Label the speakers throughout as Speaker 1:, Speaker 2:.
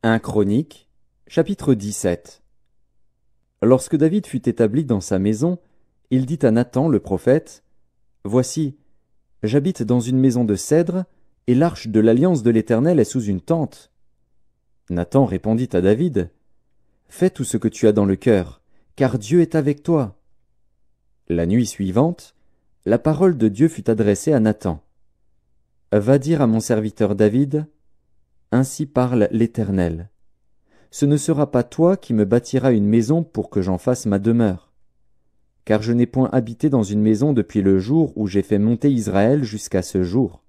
Speaker 1: 1 Chroniques, chapitre 17. Lorsque David fut établi dans sa maison, il dit à Nathan le prophète, « Voici, j'habite dans une maison de cèdre, et l'arche de l'alliance de l'Éternel est sous une tente. » Nathan répondit à David, « Fais tout ce que tu as dans le cœur, car Dieu est avec toi. » La nuit suivante, la parole de Dieu fut adressée à Nathan. « Va dire à mon serviteur David, ainsi parle l'Éternel. Ce ne sera pas toi qui me bâtiras une maison pour que j'en fasse ma demeure. Car je n'ai point habité dans une maison depuis le jour où j'ai fait monter Israël jusqu'à ce jour.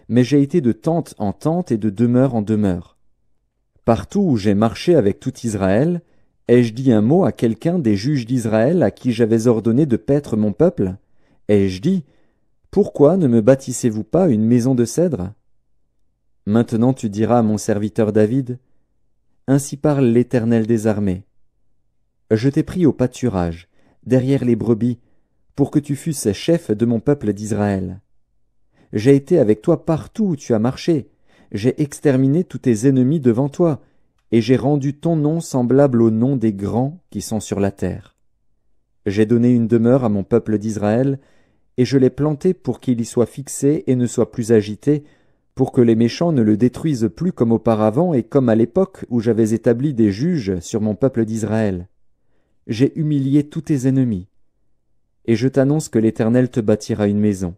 Speaker 1: Mais j'ai été de tente en tente et de demeure en demeure. Partout où j'ai marché avec tout Israël, ai-je dit un mot à quelqu'un des juges d'Israël à qui j'avais ordonné de paître mon peuple? Ai-je dit, pourquoi ne me bâtissez-vous pas une maison de cèdre? Maintenant tu diras à mon serviteur David, ainsi parle l'Éternel des armées. Je t'ai pris au pâturage, derrière les brebis, pour que tu fusses chef de mon peuple d'Israël. J'ai été avec toi partout où tu as marché, j'ai exterminé tous tes ennemis devant toi, et j'ai rendu ton nom semblable au nom des grands qui sont sur la terre. J'ai donné une demeure à mon peuple d'Israël, et je l'ai planté pour qu'il y soit fixé et ne soit plus agité, pour que les méchants ne le détruisent plus comme auparavant et comme à l'époque où j'avais établi des juges sur mon peuple d'Israël. J'ai humilié tous tes ennemis. Et je t'annonce que l'Éternel te bâtira une maison.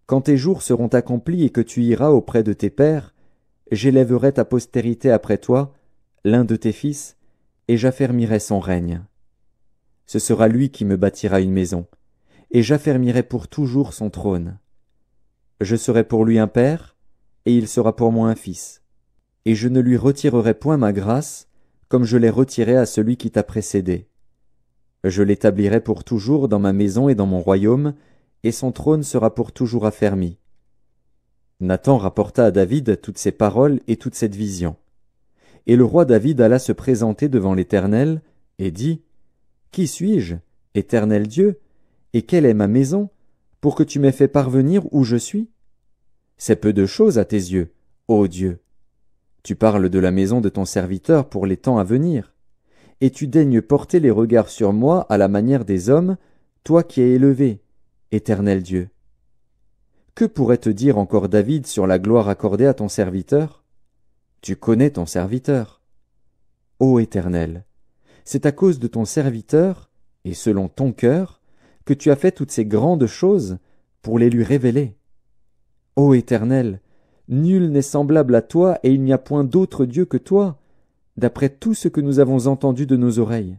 Speaker 1: Quand tes jours seront accomplis et que tu iras auprès de tes pères, j'élèverai ta postérité après toi, l'un de tes fils, et j'affermirai son règne. Ce sera lui qui me bâtira une maison, et j'affermirai pour toujours son trône. Je serai pour lui un père, et il sera pour moi un fils. Et je ne lui retirerai point ma grâce, comme je l'ai retirée à celui qui t'a précédé. Je l'établirai pour toujours dans ma maison et dans mon royaume, et son trône sera pour toujours affermi. » Nathan rapporta à David toutes ces paroles et toute cette vision. Et le roi David alla se présenter devant l'Éternel, et dit, « Qui suis-je, Éternel Dieu, et quelle est ma maison, pour que tu m'aies fait parvenir où je suis? C'est peu de choses à tes yeux, ô Dieu. Tu parles de la maison de ton serviteur pour les temps à venir, et tu daignes porter les regards sur moi à la manière des hommes, toi qui es élevé, Éternel Dieu. Que pourrait te dire encore David sur la gloire accordée à ton serviteur? Tu connais ton serviteur. Ô Éternel, c'est à cause de ton serviteur, et selon ton cœur, que tu as fait toutes ces grandes choses pour les lui révéler. Ô Éternel, nul n'est semblable à toi et il n'y a point d'autre Dieu que toi, d'après tout ce que nous avons entendu de nos oreilles.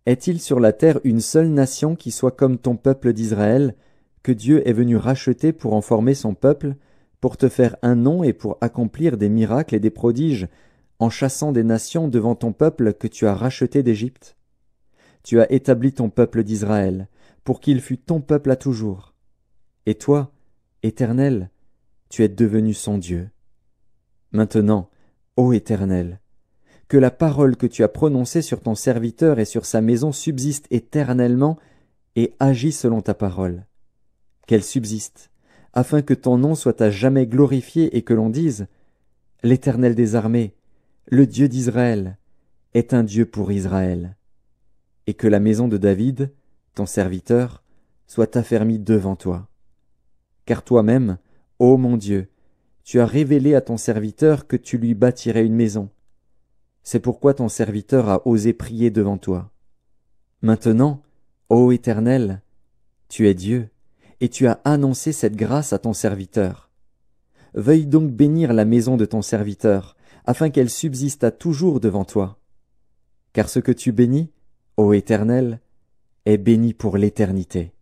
Speaker 1: Est-il sur la terre une seule nation qui soit comme ton peuple d'Israël, que Dieu est venu racheter pour en former son peuple, pour te faire un nom et pour accomplir des miracles et des prodiges, en chassant des nations devant ton peuple que tu as racheté d'Égypte? Tu as établi ton peuple d'Israël, pour qu'il fût ton peuple à toujours. Et toi, Éternel, tu es devenu son Dieu. Maintenant, ô Éternel, que la parole que tu as prononcée sur ton serviteur et sur sa maison subsiste éternellement et agis selon ta parole. Qu'elle subsiste, afin que ton nom soit à jamais glorifié et que l'on dise « L'Éternel des armées, le Dieu d'Israël, est un Dieu pour Israël. » Et que la maison de David, ton serviteur, soit affermie devant toi. Car toi-même, ô mon Dieu, tu as révélé à ton serviteur que tu lui bâtirais une maison. C'est pourquoi ton serviteur a osé prier devant toi. Maintenant, ô Éternel, tu es Dieu, et tu as annoncé cette grâce à ton serviteur. Veuille donc bénir la maison de ton serviteur, afin qu'elle subsiste à toujours devant toi. Car ce que tu bénis, ô Éternel, est béni pour l'éternité.